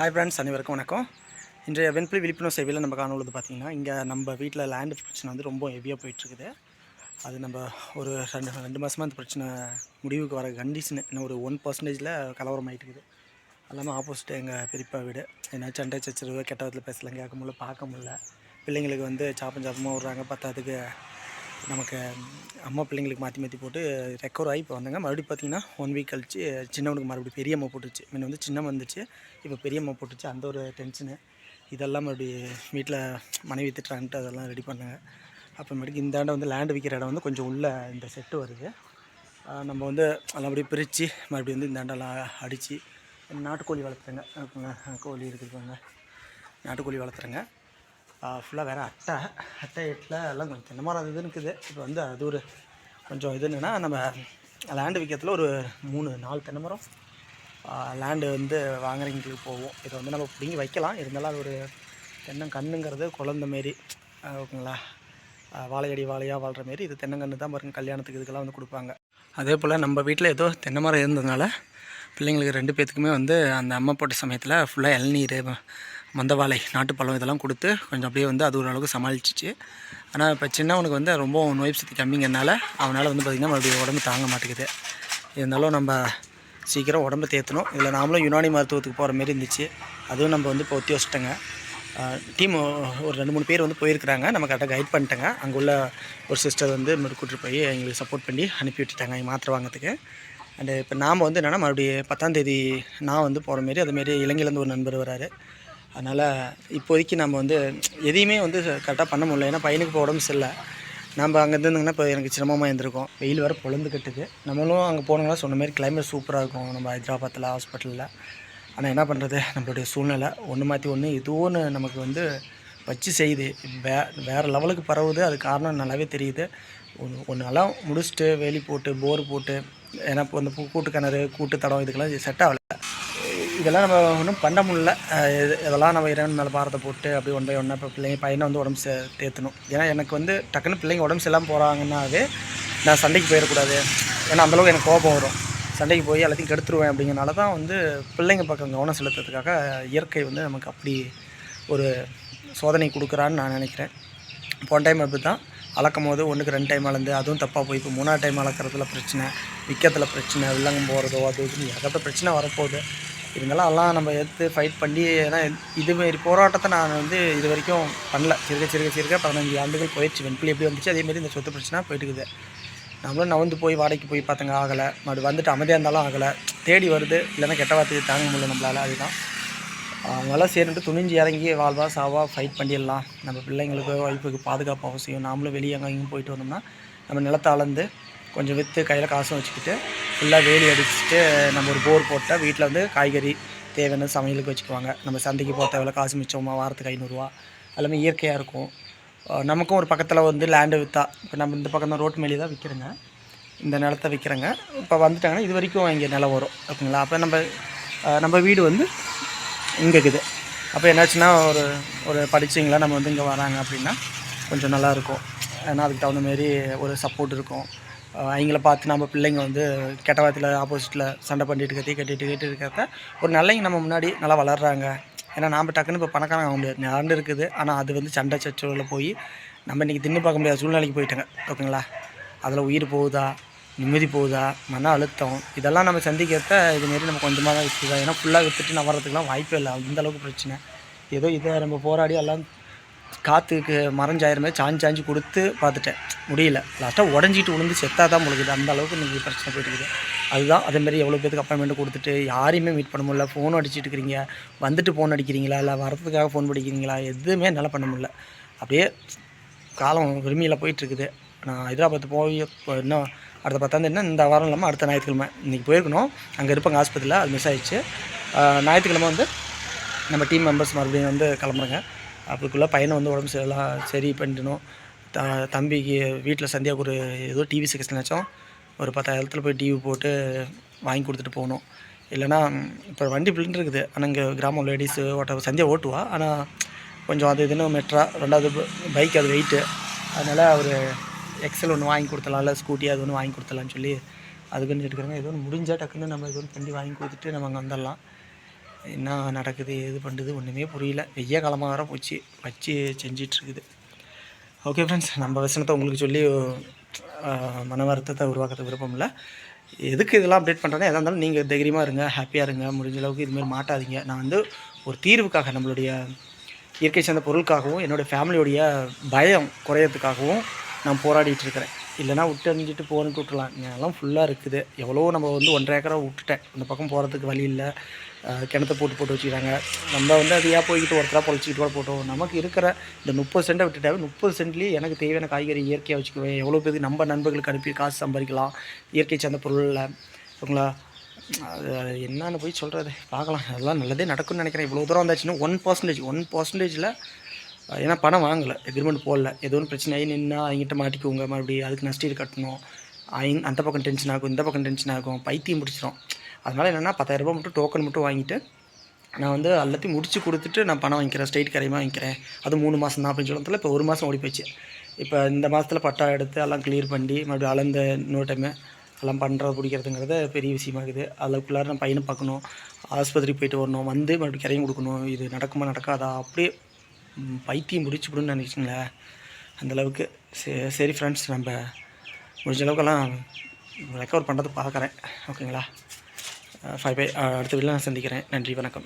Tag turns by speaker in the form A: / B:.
A: Hi friends, அனைவருக்கும் வணக்கம். இன்றைய வெண்புலி விழிப்புணர்வு சேவையில் நம்ம காணொலிது பார்த்திங்கன்னா, இங்கே நம்ம வீட்டில் லேண்டு பிரச்சனை வந்து ரொம்ப ஹெவியாக போயிட்டுருக்குது. அது நம்ம ஒரு ரெண்டு மாதமாக அந்த பிரச்சனை முடிவுக்கு வர கண்டிஷனு இன்னும் ஒரு 1% கலவரம் ஆகிட்டுருக்குது. எல்லாமே ஆப்போசிட்டு எங்கள் பெரியப்பா வீடு. ஏன்னா சண்டை சச்சரவு கெட்ட விதத்தில் பேசலாம், கேட்க முடியல, பார்க்க முடியல. பிள்ளைங்களுக்கு வந்து சாப்பமாக விட்றாங்க. பத்தாதுக்கு நமக்கு அம்மா பிள்ளைங்களுக்கு மாற்றி போட்டு ரெக்கவர் ஆகி இப்போ வந்தாங்க. மறுபடியும் பார்த்திங்கன்னா 1 வீக் கழிச்சு சின்னவனுக்கு மறுபடியும் பெரிய அம்மா போட்டுச்சு. முன்ன வந்து சின்ன வந்துச்சு, இப்போ பெரிய அம்மா போட்டுச்சு. அந்த ஒரு டென்ஷனு. இதெல்லாம் மறுபடியும் வீட்டில் மனைவி திட்டுறான்ட்டு அதெல்லாம் ரெடி பண்ணாங்க. அப்புறமேட்டுக்கு இந்த ஆண்டை வந்து லேண்டு விற்கிற இடம் வந்து கொஞ்சம் உள்ளே இந்த செட்டு வருது. நம்ம வந்து நல்லபடியும் பிரித்து மறுபடியும் வந்து இந்த ஆண்டெல்லாம் அடித்து நாட்டுக்கோழி வளர்த்துறேங்க. கோழி இருக்குதுங்க, நாட்டுக்கோழி வளர்த்துறேங்க. ஃபுல்லாக வேறு அட்டை எட்டில் எல்லாம் கொஞ்சம் தென்னை மரம் இதுன்னு இருக்குது. இப்போ வந்து அது ஒரு கொஞ்சம் இது என்னென்னா, நம்ம லேண்டு விற்கிறதுல ஒரு 3-4 தென்னை மரம் லேண்டு வந்து வாங்குறவங்களுக்கு போவோம். இதை வந்து நம்ம பிடிங்கி வைக்கலாம். இருந்தாலும் அது ஒரு தென்னங்கன்றுங்கிறது குழந்த மாரி, ஓகேங்களா, வாழையடி வாழையாக வாழ்கிற மாரி. இது தென்னங்கன்று தான் பாருங்கள், கல்யாணத்துக்கு இதுக்கெல்லாம் வந்து கொடுப்பாங்க. அதே போல் நம்ம வீட்டில் ஏதோ தென்னை மரம் இருந்ததுனால பிள்ளைங்களுக்கு 2 பேர்த்துக்குமே வந்து அந்த அம்மா போட்ட சமயத்தில் ஃபுல்லாக இளநீர், மந்தவாழை, நாட்டுப்பழம் இதெல்லாம் கொடுத்து கொஞ்சம் அப்படியே வந்து அது ஓரளவுக்கு சமாளிச்சிச்சு. ஆனால் இப்போ சின்னவனுக்கு வந்து ரொம்ப நோய் சக்தி கம்மிங்கிறனால அவனால் வந்து பார்த்திங்கன்னா மறுபடியும் உடம்பு தாங்க மாட்டேங்குது. இருந்தாலும் நம்ம சீக்கிரம் உடம்பு தேற்றணும். இதில் நாமளும் யுனானி மருத்துவத்துக்கு போகிற மாரி இருந்துச்சு. அதுவும் நம்ம வந்து இப்போ ஒத்தி வச்சுட்டோங்க. டீம் ஒரு 2-3 பேர் வந்து போயிருக்கிறாங்க. நம்ம கரெக்டாக கைட் பண்ணிட்டேங்க. அங்கே உள்ள ஒரு சிஸ்டர் வந்து கூட்டிகிட்டு போய் எங்களுக்கு சப்போர்ட் பண்ணி அனுப்பி விட்டுட்டாங்க மாத்திரை வாங்கிறதுக்கு. அண்டு இப்போ நாம் வந்து என்னென்னா மறுபடியும் 10ஆம் தேதி நான் வந்து போகிற மாரி, அதுமாரி இலங்கையிலேருந்து ஒரு நண்பர் வராரு. அதனால் இப்போதைக்கு நம்ம வந்து எதையுமே வந்து கரெக்டாக பண்ண முடியல. ஏன்னா பையனுக்கு இப்போ உடம்பு சரியில்லை. நம்ம அங்கே இருந்துங்கன்னா இப்போ எனக்கு சிரமமாக இருந்திருக்கும். வெயில் வர பொழுந்து கட்டுது. நம்மளும் அங்கே போனோம்னா சொன்ன மாதிரி கிளைமேட் சூப்பராக இருக்கும் நம்ம ஹைதராபாத்தில் ஹாஸ்பிட்டலில். ஆனால் என்ன பண்ணுறது, நம்மளுடைய சூழ்நிலை ஒன்று மாற்றி ஒன்று ஏதோ ஒன்று நமக்கு வந்து வச்சு செய்யுது. வேறு லெவலுக்கு பரவுது. அது காரணம் நல்லாவே தெரியுது. ஒன்றெல்லாம் முடிச்சுட்டு வேலி போட்டு போர் போட்டு, ஏன்னா இப்போ இந்த கூட்டு கிணறு கூட்டு தடம் இதுக்கெல்லாம் செட் ஆகலை. இதெல்லாம் நம்ம ஒன்றும் பண்ண முடியல. இதெல்லாம் நம்ம இறைவன் மேலே பாரத்தை போட்டு அப்படி ஒன் பை ஒன்னாக இப்போ பையனை வந்து உடம்பு தேற்றணும். ஏன்னா எனக்கு வந்து டக்குன்னு பிள்ளைங்க உடம்பு சரியில்லாமல் போகிறாங்கன்னாவே நான் சண்டைக்கு போயிடக்கூடாது. ஏன்னா அந்தளவுக்கு எனக்கு கோபம் வரும். சண்டைக்கு போய் எல்லாத்தையும் கெடுத்துருவேன். அப்படிங்கிறனால தான் வந்து பிள்ளைங்க பக்கம் கவனம் செலுத்துறதுக்காக இயற்கை வந்து நமக்கு அப்படி ஒரு சோதனை கொடுக்குறான்னு நான் நினைக்கிறேன். போன டைம் அப்படி தான் அளக்கும் போது 1க்கு 2 டைம் அளந்து அதுவும் தப்பாக போய் இப்போ 3ஆவது டைம் அளக்கிறதுல பிரச்சனை, விற்கிறதுல பிரச்சனை, வில்லங்கம் போகிறதோ அது இதுன்னு ஏகப்பட்ட பிரச்சனை வரப்போகுது. இருந்தாலும் அதெல்லாம் நம்ம எடுத்து ஃபைட் பண்ணி, ஏன்னா இதுமாரி போராட்டத்தை நான் வந்து இது வரைக்கும் பண்ணல. சிறுக 15 ஆண்டுகள் போயிடுச்சு. வெண்புலி எப்படி வந்துச்சு அதேமாரி இந்த சொத்து பிரச்சனை போயிட்டுக்குது. நம்மளும் நவந்து போய் வாடகைக்கு போய் பார்த்தங்க, ஆகலை. மறுபடி வந்துட்டு அமைதியாக இருந்தாலும் ஆகலை. தேடி வருது. இல்லைன்னா கெட்ட வார்த்தையை தாங்க முடியல நம்மளால். அதுதான் நல்லா சேர்ந்துட்டு துணிஞ்சு இறங்கி வாழ்வா சாவா ஃபைட் பண்ணிடலாம். நம்ம பிள்ளைங்களுக்கு ஒய்ஃபுக்கு பாதுகாப்பு அவசியம். நாமளும் வெளியே அங்கேயும் போயிட்டு வந்தோம்னா நம்ம நிலத்தை அளந்து கொஞ்சம் விற்று கையில் காசும் வச்சுக்கிட்டு ஃபுல்லாக வேலி அடிச்சுட்டு நம்ம ஒரு போர் போட்டால் வீட்டில் வந்து காய்கறி தேவையான சமையலுக்கு வச்சுக்குவாங்க. நம்ம சந்தைக்கு போக தேவையில்ல, காசு மிச்சமாக வாரத்துக்கு 500 ரூபா. எல்லாமே இயற்கையாக இருக்கும். நமக்கும் ஒரு பக்கத்தில் வந்து லேண்டு விற்றா, இப்போ நம்ம இந்த பக்கம் தான் ரோட்டு மேலே தான் விற்கிறேங்க, இந்த நிலத்தை விற்கிறேங்க. இப்போ வந்துட்டாங்கன்னா இது வரைக்கும் இங்கே நிலம் வரும், ஓகேங்களா. அப்போ நம்ம வீடு வந்து இங்கே இருக்குது. அப்போ என்னாச்சுன்னா ஒரு படித்தவங்களா நம்ம வந்து இங்கே வராங்க அப்படின்னா கொஞ்சம் நல்லாயிருக்கும். ஏன்னா அதுக்கு தகுந்த மாரி ஒரு சப்போர்ட் இருக்கும். அவங்கள பார்த்து நம்ம பிள்ளைங்க வந்து கெட்ட வார்த்தையில் ஆப்போசிட்டில் சண்டை பண்ணிட்டு கட்டிட்டு இருக்கிறத ஒரு நல்லவங்க நம்ம முன்னாடி நல்லா வளர்கிறாங்க. ஏன்னா நாம் டக்குன்னு இப்போ பணக்காரங்க ஆக முடியாது. லேண்டு இருக்குது, ஆனால் அது வந்து சண்டை சச்சரவில் போய் நம்ம இன்றைக்கி தின்னு பார்க்க முடியாத சூழ்நிலைக்கு போயிட்டாங்க, ஓகேங்களா. அதில் உயிர் போகுதா, நிம்மதி போகுதா, மன அழுத்தம், இதெல்லாம் நம்ம சந்திக்கிறத இதுமாரி நம்ம கொஞ்சமாக தான் விற்றுதான். ஏன்னா ஃபுல்லாக விற்றுட்டு நான் வர்றதுக்குலாம் வாய்ப்பே இல்லை. அந்தளவுக்கு பிரச்சனை. ஏதோ இதை நம்ம போராடி எல்லாம் காற்றுக்கு மறைஞ்சாயிரமே சாஞ்சு கொடுத்து பார்த்துட்டேன், முடியல. லாஸ்ட்டாக உடஞ்சிட்டு விழுந்து செத்தாக தான் முழுகுது. அந்த அளவுக்கு இன்றைக்கி பிரச்சனை போயிட்டுருக்குது. அதுதான் அதேமாரி எவ்வளோ பேருக்கு அப்பாயின்மெண்ட் கொடுத்துட்டு யாரையுமே மீட் பண்ண முடியல. ஃபோன் அடிச்சுட்டு இருக்கிறீங்க, வந்துட்டு ஃபோன் அடிக்கிறீங்களா, இல்லை வரதுக்காக ஃபோன் படிக்கிறீங்களா, எதுவுமே என்னால் பண்ண முடியல. அப்படியே காலம் விரும்பியில் போயிட்டுருக்குது. நான் ஹைதராபாத் போய் இப்போ இன்னும் அடுத்த 10ஆம் தேதினா இந்த வாரம் இல்லாமல் அடுத்த ஞாயிற்றுக்கிழமை இன்றைக்கி போயிருக்கணும். அங்கே இருப்பாங்க ஹாஸ்பிட்டலில், அது மிஸ் ஆகிடுச்சு. ஞாயிற்றுக்கிழமை வந்து நம்ம டீம் மெம்பர்ஸ் மறுபடியும் வந்து கிளம்புறேங்க. அதுக்குள்ளே பையனை வந்து உடம்பு சரி பண்ணிடணும். தம்பிக்கு வீட்டில் சந்தியாவுக்கு ஒரு ஏதோ டிவி செக்ஷனாச்சும் ஒரு 10,000 போய் டிவி போட்டு வாங்கி கொடுத்துட்டு போகணும். இல்லைனா இப்போ வண்டி பிள்ளைன்னு இருக்குது, ஆனால் இங்கே கிராமம் லேடிஸு சந்தியா ஓட்டுவா. ஆனால் கொஞ்சம் அது இதுன்னு மெட்ரா 2வது பைக், அது வெயிட்டு. அதனால் ஒரு எக்ஸல் ஒன்று வாங்கி கொடுத்துலாம், இல்லை ஸ்கூட்டி அது ஒன்று வாங்கி கொடுத்துலான்னு சொல்லி அதுக்குன்னு எடுக்கிறாங்க. ஏதோ ஒன்று முடிஞ்சால் டக்குன்னு நம்ம ஏதோ ஒன்று பண்ணி வாங்கி கொடுத்துட்டு நம்ம அங்கே வந்துடலாம். என்ன நடக்குது எது பண்ணுறது ஒன்றுமே புரியல. வெய்ய காலமாக வர போச்சு வச்சு செஞ்சிட்ருக்குது. ஓகே ஃப்ரெண்ட்ஸ், நம்ம விஷயத்தை உங்களுக்கு சொல்லி மன வருத்தத்தை உருவாக்க விருப்பம் இல்லை. எதுக்கு இதெல்லாம் அப்டேட் பண்ணுறேன்னா, எதாக இருந்தாலும் நீங்கள் தைரியமாக இருங்க, ஹாப்பியாக இருங்க, முடிஞ்ச அளவுக்கு இதுமாரி மாட்டாதீங்க. நான் வந்து ஒரு தீர்வுக்காக நம்மளுடைய இயற்கை சார்ந்த பொருளுக்காகவும் என்னோடய ஃபேமிலியோடைய பயம் குறையறதுக்காகவும் நான் போராடிட்டு இருக்கிறேன். இல்லைனா விட்டு எறிஞ்சிட்டு போகணுன்ட்டு விட்டுலாம். எல்லாம் ஃபுல்லாக இருக்குது. எவ்வளோ நம்ம வந்து 1.5 ஏக்கரை விட்டுட்டேன். இந்த பக்கம் போகிறதுக்கு வழி இல்லை. கிணத்த போட்டு வச்சுக்கிறாங்க. நம்ம வந்து அது ஏன் போய்கிட்டு ஒருத்தராக பொழைச்சிக்கிட்டு கூட போட்டோம். நமக்கு இருக்கிற இந்த 30 சென்ட்டை விட்டுட்டாவே 30 சென்ட்லேயே எனக்கு தேவையான காய்கறி இயற்கையாக வச்சுக்குவேன். எவ்வளோ பேருக்கு நம்ம நண்பர்களுக்கு அனுப்பி காசு சம்பாதிக்கலாம் இயற்கை சார்ந்த பொருளில். ஓகேங்களா? அது என்னன்னு போய் சொல்கிறது, பார்க்கலாம். அதெல்லாம் நல்லதே நடக்கும்னு நினைக்கிறேன். இவ்வளோ தூரம் வந்தாச்சுன்னா 1%, ஏன்னா பணம் வாங்கலை, எக்ரிமெண்ட் போடல. ஏதோ ஒன்று பிரச்சனை ஆகி நின்னா அவங்ககிட்ட மாட்டிக்குவோங்க, மறுபடியும் அதுக்கு நஷ்டீடு கட்டணும். அந்த பக்கம் டென்ஷன் ஆகும், இந்த பக்கம் டென்ஷன் ஆகும், பைத்தியம் பிடிச்சிரும். அதனால் என்னென்னா 10,000 மட்டும் டோக்கன் மட்டும் வாங்கிட்டு நான் வந்து எல்லாத்தையும் முடிச்சு கொடுத்துட்டு நான் பணம் வாங்கிக்கிறேன், ஸ்ட்ரைட் கரையமாக வாங்கிக்கிறேன். அது 3 மாதம் தான் அப்படின்னு சொல்லத்தில் இப்போ 1 மாதம் ஓடி போச்சு. இப்போ இந்த மாதத்தில் பட்டா எடுத்து எல்லாம் கிளியர் பண்ணி மறுபடியும் அளந்த இன்னொரு டைமு எல்லாம் பண்ணுறது பிடிக்கிறதுங்கிறது பெரிய விஷயமாகுது. அதுக்குள்ளார நான் பையனை பார்க்கணும், ஆஸ்பத்திரிக்கு போயிட்டு வரணும், வந்து மறுபடியும் கரையும் கொடுக்கணும். இது நடக்குமா நடக்காதா அப்படியே பைத்தியம் முடிச்சுவிடுன்னு நினைச்சிங்களேன் அந்தளவுக்கு. சரி ஃப்ரெண்ட்ஸ், நம்ம முடிஞ்ச அளவுக்கெல்லாம் ரெக்கவர் பண்ணுறது பார்க்குறேன். ஓகேங்களா? பை. அடுத்த வீடியோவில் நான் சந்திக்கிறேன். நன்றி, வணக்கம்.